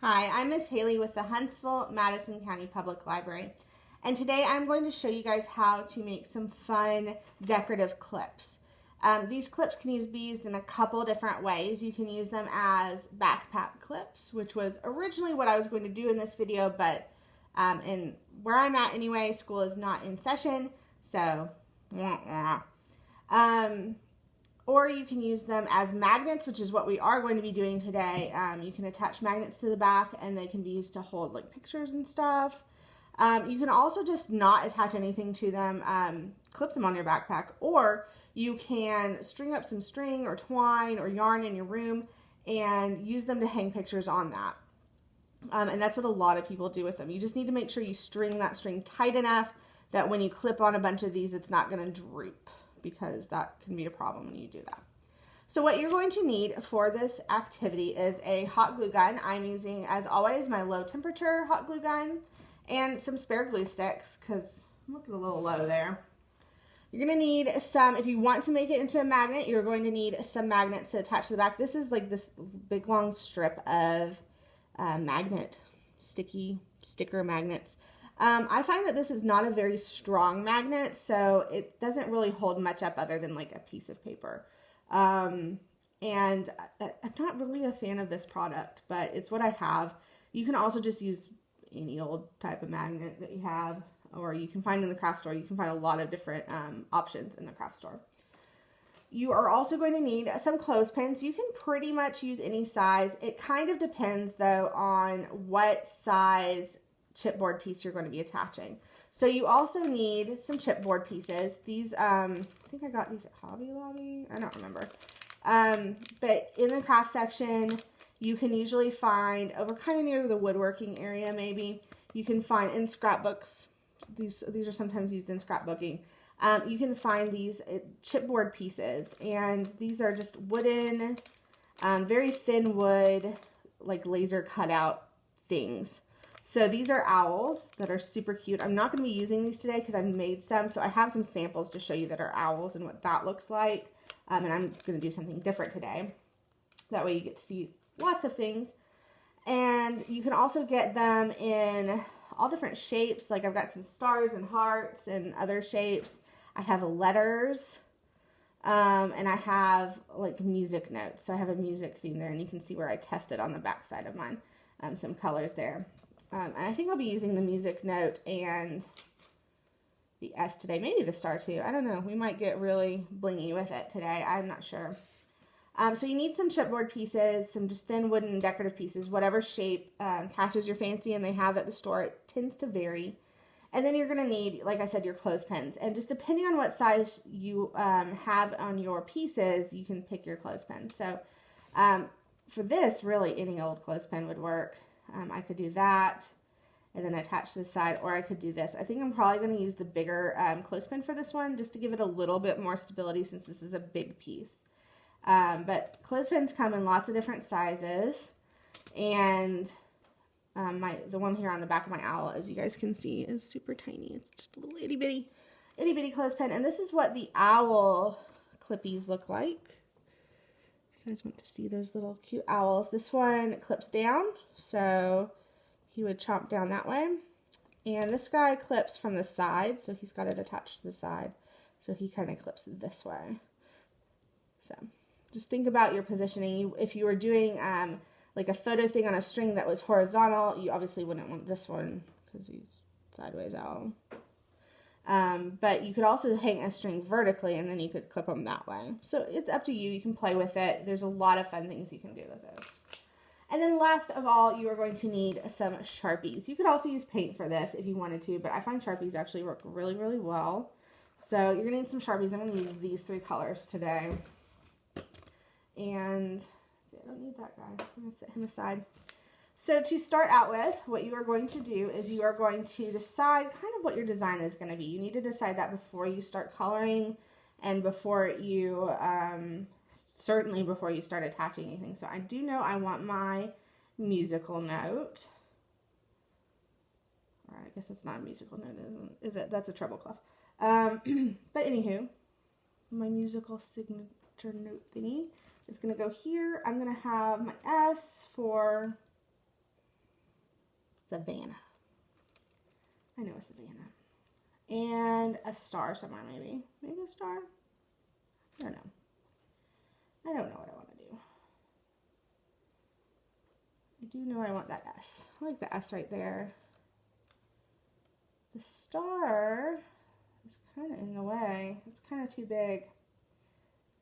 Hi, I'm Miss Haley with the Huntsville-Madison County Public Library, and today I'm going to show you guys how to make some fun decorative clips. These clips can be used in a couple different ways. You can use them as backpack clips, which was originally what I was going to do in this video, but in where I'm at anyway, school is not in session, so or you can use them as magnets, which is what we are going to be doing today. You can attach magnets to the back and they can be used to hold like pictures and stuff. You can also just not attach anything to them, clip them on your backpack, or you can string up some string or twine or yarn in your room and use them to hang pictures on that. And that's what a lot of people do with them. You just need to make sure you string that string tight enough that when you clip on a bunch of these, it's not going to droop, because that can be a problem when you do that. So what you're going to need for this activity is a hot glue gun. I'm using, as always, my low temperature hot glue gun and some spare glue sticks because I'm looking a little low there. You're going to need some, if you want to make it into a magnet, you're going to need some magnets to attach to the back. This is like this big long strip of magnet, sticker magnets. I find that this is not a very strong magnet, so it doesn't really hold much up other than like a piece of paper. And I'm not really a fan of this product, but it's what I have. You can also just use any old type of magnet that you have, or you can find in the craft store. You can find a lot of different options in the craft store. You are also going to need some clothespins. You can pretty much use any size. It kind of depends though on what size chipboard piece you're going to be attaching. So you also need some chipboard pieces. These, I think I got these at Hobby Lobby. I don't remember. But in the craft section, you can usually find over kind of near the woodworking area, maybe you can find in scrapbooks. These are sometimes used in scrapbooking. You can find these chipboard pieces, and these are just wooden, very thin wood, like laser cutout things. So these are owls that are super cute. I'm not going to be using these today because I've made some. So I have some samples to show you that are owls and what that looks like. And I'm going to do something different today. That way you get to see lots of things. And you can also get them in all different shapes. Like I've got some stars and hearts and other shapes. I have letters. And I have like music notes. So I have a music theme there. And you can see where I tested on the back side of mine. Some colors there. And I think I'll be using the music note and the S today. Maybe the star too. I don't know. We might get really blingy with it today. I'm not sure. So you need some chipboard pieces, some just thin wooden decorative pieces, whatever shape catches your fancy and they have at the store. It tends to vary. And then you're going to need, like I said, your clothespins. And just depending on what size you have on your pieces, you can pick your clothespin. So for this, really any old clothespin would work. I could do that and then attach to the side, or I could do this. I think I'm probably going to use the bigger clothespin for this one just to give it a little bit more stability since this is a big piece. But clothespins come in lots of different sizes, and the one here on the back of my owl, as you guys can see, is super tiny. It's just a little itty bitty clothespin, and this is what the owl clippies look like. You guys want to see those little cute owls. This one clips down, so he would chomp down that way. And this guy clips from the side, so he's got it attached to the side. So he kind of clips this way. So just think about your positioning. If you were doing like a photo thing on a string that was horizontal, you obviously wouldn't want this one because he's sideways owl. But you could also hang a string vertically and then you could clip them that way. So it's up to you. You can play with it. There's a lot of fun things you can do with it. And then last of all, you are going to need some Sharpies. You could also use paint for this if you wanted to, but I find Sharpies actually work really, really well. So you're going to need some Sharpies. I'm going to use these 3 colors today. And I don't need that guy. I'm going to set him aside. So to start out with, what you are going to do is you are going to decide kind of what your design is going to be. You need to decide that before you start coloring and before you, certainly before you start attaching anything. So I do know I want my musical note. Or I guess it's not a musical note, is it? That's a treble clef. But anywho, my musical signature note thingy is going to go here. I'm going to have my S for Savannah. I know a Savannah. And a star somewhere, maybe. Maybe a star? I don't know. I don't know what I want to do. I do know I want that S. I like the S right there. The star is kind of in the way. It's kind of too big. I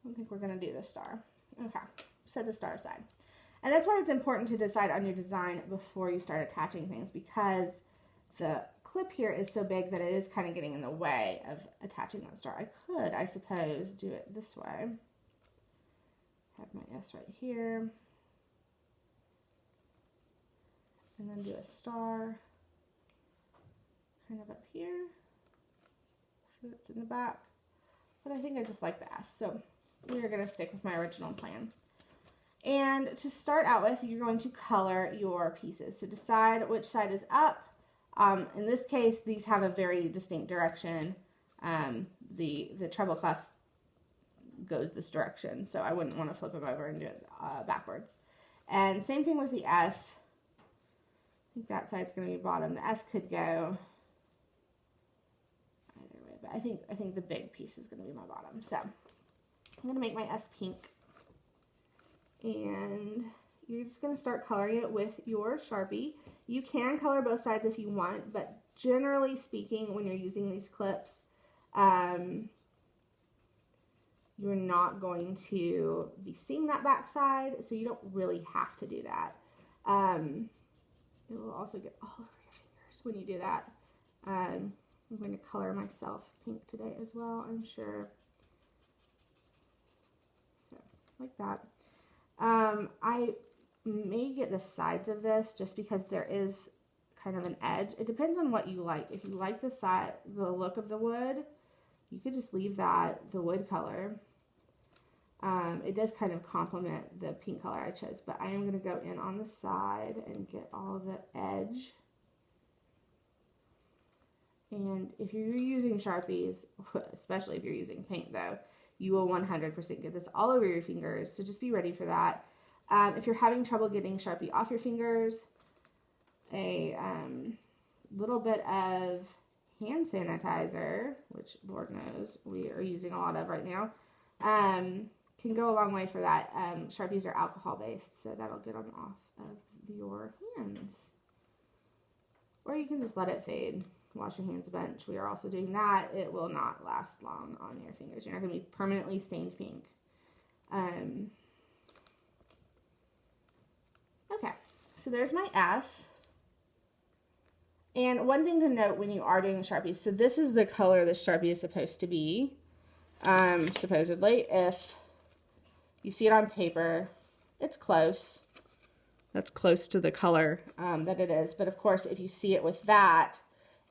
don't think we're going to do the star. Okay, set the star aside. And that's why it's important to decide on your design before you start attaching things, because the clip here is so big that it is kind of getting in the way of attaching that star. I could, I suppose, do it this way. Have my S right here. And then do a star kind of up here. So it's in the back. But I think I just like the S. So we are going to stick with my original plan. And to start out with, you're going to color your pieces. So decide which side is up. In this case, these have a very distinct direction. The treble clef goes this direction, so I wouldn't want to flip them over and do it backwards. And same thing with the S. I think that side's going to be bottom. The S could go either way, but I think the big piece is going to be my bottom. So I'm going to make my S pink. And you're just going to start coloring it with your Sharpie. You can color both sides if you want, but generally speaking, when you're using these clips, you're not going to be seeing that back side, so you don't really have to do that. It will also get all over your fingers when you do that. I'm going to color myself pink today as well, I'm sure. So, like that. I may get the sides of this just because there is kind of an edge. It depends on what you like. If you like the look of the wood, you could just leave that, the wood color. It does kind of complement the pink color I chose, but I am going to go in on the side and get all of the edge. And if you're using Sharpies, especially if you're using paint though, you will 100% get this all over your fingers, so just be ready for that. If you're having trouble getting Sharpie off your fingers, a little bit of hand sanitizer, which Lord knows we are using a lot of right now, can go a long way for that. Sharpies are alcohol based, so that'll get them off of your hands. Or you can just let it fade. Wash your hands a bunch. We are also doing that. It will not last long on your fingers. You're not going to be permanently stained pink. Okay, so there's my S. And one thing to note when you are doing the Sharpies, so this is the color the Sharpie is supposed to be, supposedly. If you see it on paper, it's close. That's close to the color that it is. But of course, if you see it with that,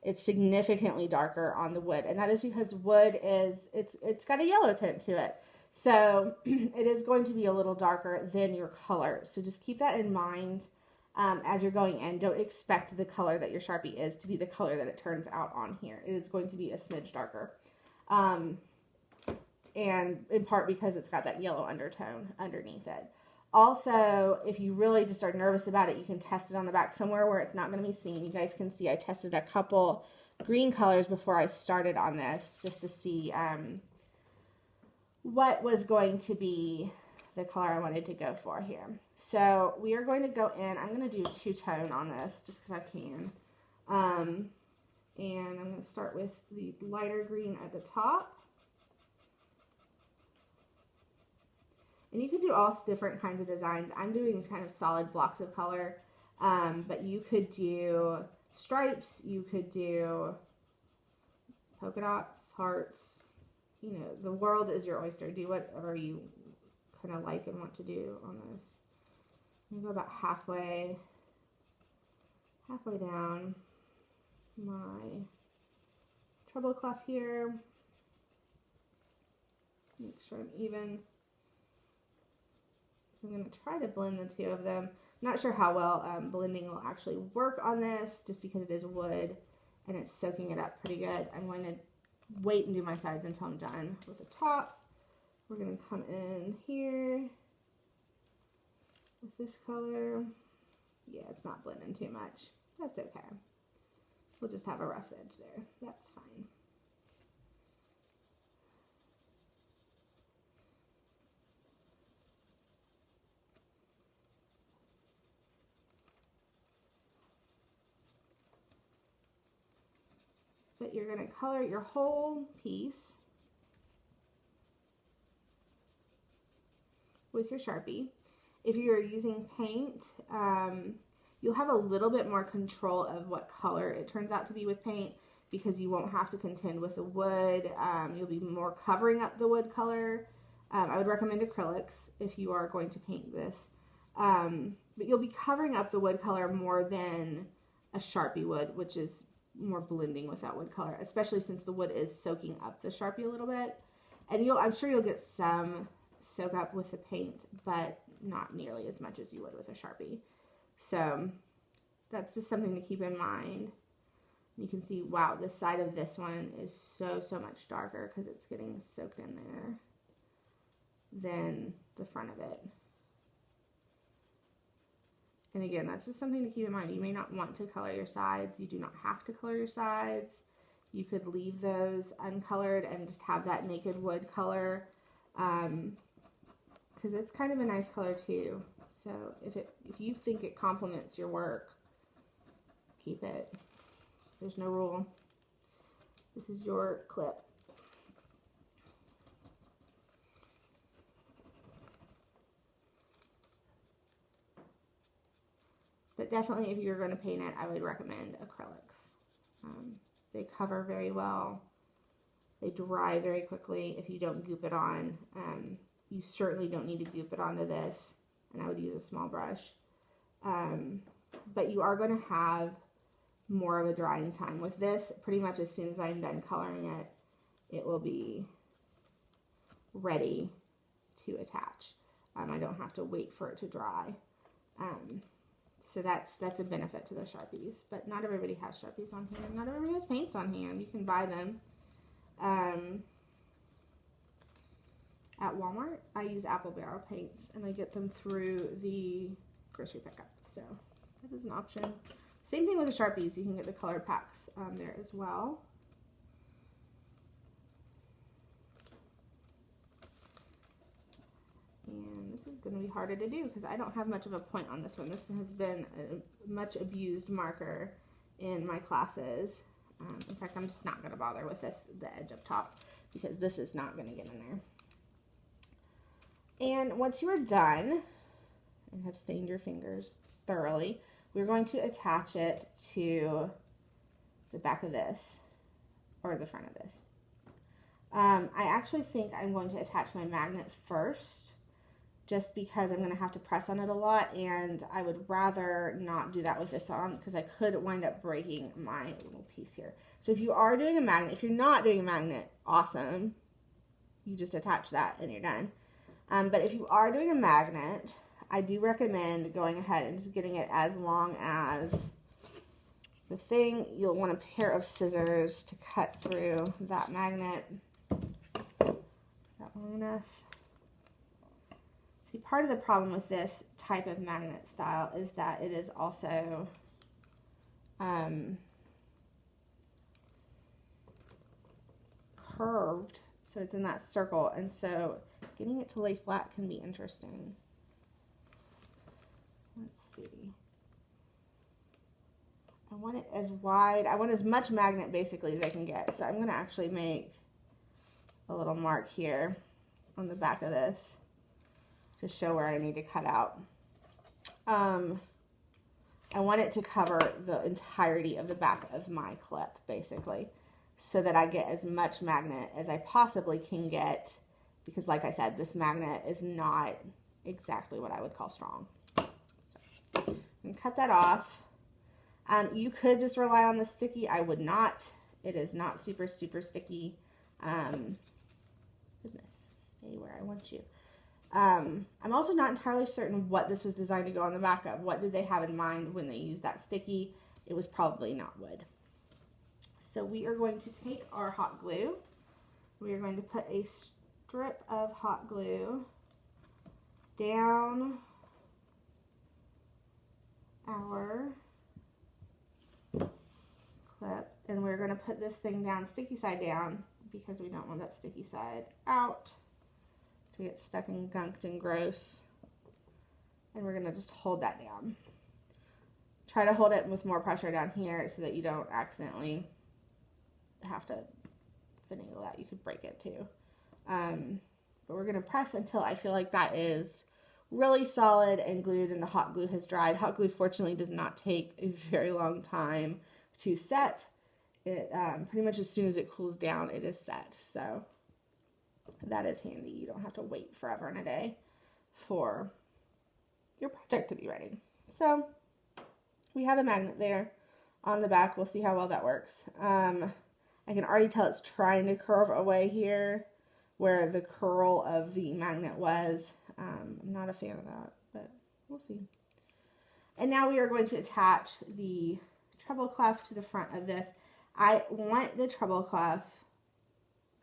it's significantly darker on the wood. And that is because wood is, it's got a yellow tint to it. So it is going to be a little darker than your color. So just keep that in mind as you're going in. Don't expect the color that your Sharpie is to be the color that it turns out on here. It is going to be a smidge darker. And in part because it's got that yellow undertone underneath it. Also, if you really just are nervous about it, you can test it on the back somewhere where it's not going to be seen. You guys can see I tested a couple green colors before I started on this just to see what was going to be the color I wanted to go for here. So we are going to go in. I'm going to do two-tone on this just because I can. And I'm going to start with the lighter green at the top. And you could do all different kinds of designs. I'm doing kind of solid blocks of color, but you could do stripes, you could do polka dots, hearts. You know, the world is your oyster. Do whatever you kind of like and want to do on this. I'm going to go about halfway down my treble clef here. Make sure I'm even. I'm going to try to blend the two of them. I'm not sure how well blending will actually work on this just because it is wood and it's soaking it up pretty good. I'm going to wait and do my sides until I'm done with the top. We're going to come in here with this color. Yeah, it's not blending too much. That's okay. We'll just have a rough edge there. That's fine. But you're going to color your whole piece with your Sharpie. If you're using paint, you'll have a little bit more control of what color it turns out to be with paint, because you won't have to contend with the wood. You'll be more covering up the wood color. I would recommend acrylics if you are going to paint this. But you'll be covering up the wood color more than a Sharpie would, which is more blending with that wood color, especially since the wood is soaking up the Sharpie a little bit. And I'm sure you'll get some soak up with the paint, but not nearly as much as you would with a Sharpie. So that's just something to keep in mind. You can see, wow, this side of this one is so much darker because it's getting soaked in there than the front of it. And again, that's just something to keep in mind. You may not want to color your sides. You do not have to color your sides. You could leave those uncolored and just have that naked wood color, because it's kind of a nice color too. So if you think it complements your work, keep it. There's no rule. This is your clip. But definitely, if you're going to paint it, I would recommend acrylics. They cover very well. They dry very quickly if you don't goop it on. You certainly don't need to goop it onto this, and I would use a small brush. But you are going to have more of a drying time. With this, pretty much as soon as I'm done coloring it, it will be ready to attach. I don't have to wait for it to dry. So that's a benefit to the Sharpies. But not everybody has Sharpies on hand. Not everybody has paints on hand. You can buy them. At Walmart, I use apple barrel paints, and I get them through the grocery pickup. So that is an option. Same thing with the Sharpies. You can get the color packs there as well. And this is going to be harder to do because I don't have much of a point on this one. This has been a much abused marker in my classes. In fact, I'm just not going to bother with the edge up top, because this is not going to get in there. And once you are done and have stained your fingers thoroughly, we're going to attach it to the back of this, or the front of this. I actually think I'm going to attach my magnet first, just because I'm going to have to press on it a lot, and I would rather not do that with this on, because I could wind up breaking my little piece here. So if you are doing a magnet, if you're not doing a magnet, awesome. You just attach that and you're done. But if you are doing a magnet, I do recommend going ahead and just getting it as long as the thing. You'll want a pair of scissors to cut through that magnet. Is that long enough? See, part of the problem with this type of magnet style is that it is also curved, so it's in that circle, and so getting it to lay flat can be interesting. Let's see. I want it as wide, I want as much magnet basically as I can get, so I'm going to actually make a little mark here on the back of this to show where I need to cut out. I want it to cover the entirety of the back of my clip, basically, so that I get as much magnet as I possibly can get, because like I said, this magnet is not exactly what I would call strong. So, and cut that off. You could just rely on the sticky. I would not. It is not super sticky. Goodness, stay where I want you. I'm also not entirely certain what this was designed to go on the back of. What did they have in mind when they used that sticky? It was probably not wood. So we are going to take our hot glue. We are going to put a strip of hot glue down our And we're going to put this thing down, sticky side down, because we don't want that sticky side out to get stuck and gunked and gross. And we're going to just hold that down. Try to hold it with more pressure down here so that you don't accidentally have to finagle that. You could break it too. But we're going to press until I feel like that is really solid and glued and the hot glue has dried. Hot glue fortunately does not take a very long time to set. It pretty much as soon as it cools down, it is set. So that is handy. You don't have to wait forever and a day for your project to be ready. So we have a magnet there on the back. We'll see how well that works. I can already tell it's trying to curve away here where the curl of the magnet was. I'm not a fan of that, but we'll see. And now we are going to attach the treble clef to the front of this. I want the treble clef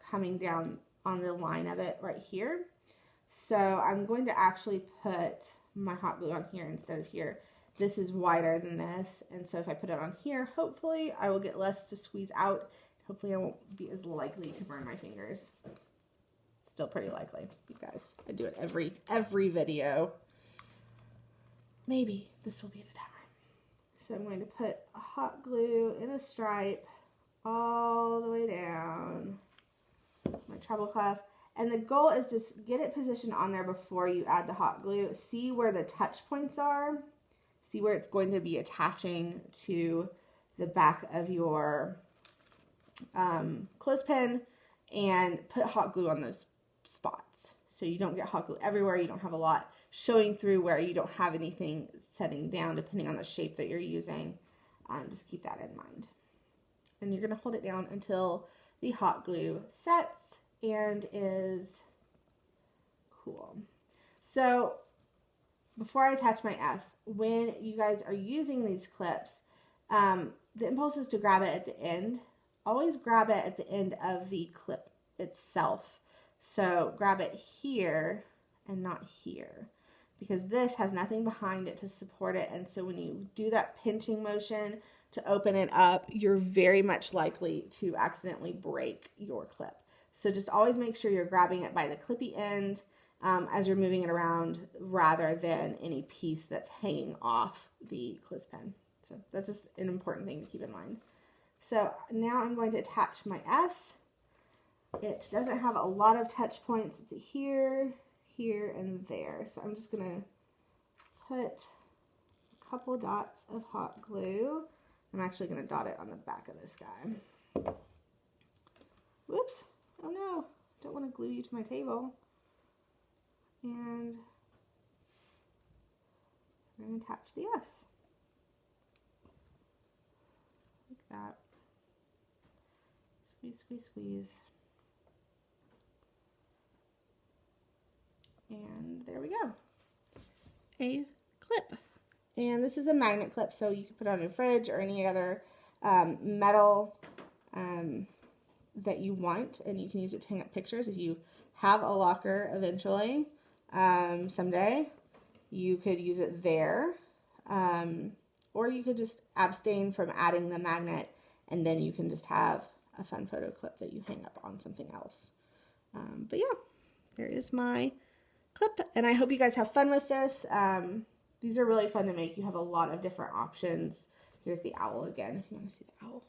coming down on the line of it right here. So I'm going to actually put my hot glue on here instead of here. This is wider than this, and so if I put it on here, hopefully I will get less to squeeze out. Hopefully I won't be as likely to burn my fingers. Still pretty likely, you guys. I do it every video. Maybe this will be the time. So I'm going to put a hot glue in a stripe all the way down my treble clef. And the goal is just get it positioned on there before you add the hot glue. See where the touch points are. See where it's going to be attaching to the back of your clothespin, and put hot glue on those spots. So you don't get hot glue everywhere. You don't have a lot showing through where you don't have anything setting down depending on the shape that you're using. Just keep that in mind. And you're going to hold it down until the hot glue sets and is cool. So before I attach my S, when you guys are using these clips, the impulse is to grab it at the end. Always grab it at the end of the clip itself. So grab it here and not here, because this has nothing behind it to support it. And so when you do that pinching motion to open it up, you're very much likely to accidentally break your clip. So just always make sure you're grabbing it by the clippy end as you're moving it around, rather than any piece that's hanging off the clothespin. So that's just an important thing to keep in mind. So now I'm going to attach my S. It doesn't have a lot of touch points. It's here, here, and there. So I'm just going to put a couple dots of hot glue. I'm actually going to dot it on the back of this guy. Whoops. Oh no. Don't want to glue you to my table. And I'm going to attach the S. Like that. Squeeze, squeeze, squeeze. And there we go. A clip. And this is a magnet clip, so you can put it on your fridge or any other metal that you want, and you can use it to hang up pictures. If you have a locker eventually, someday, you could use it there. Or you could just abstain from adding the magnet, and then you can just have a fun photo clip that you hang up on something else. But yeah, there is my clip, and I hope you guys have fun with this. These are really fun to make. You have a lot of different options. Here's the owl again, if you want to see the owl.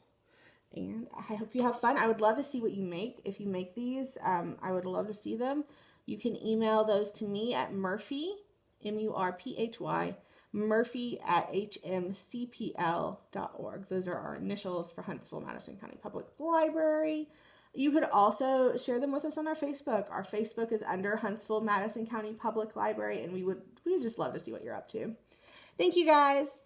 And I hope you have fun. I would love to see what you make. If you make these, I would love to see them. You can email those to me at Murphy, M-U-R-P-H-Y, Murphy at HMCPL.org. Those are our initials for Huntsville-Madison County Public Library. You could also share them with us on our Facebook. Our Facebook is under Huntsville-Madison County Public Library, and we would just love to see what you're up to. Thank you, guys.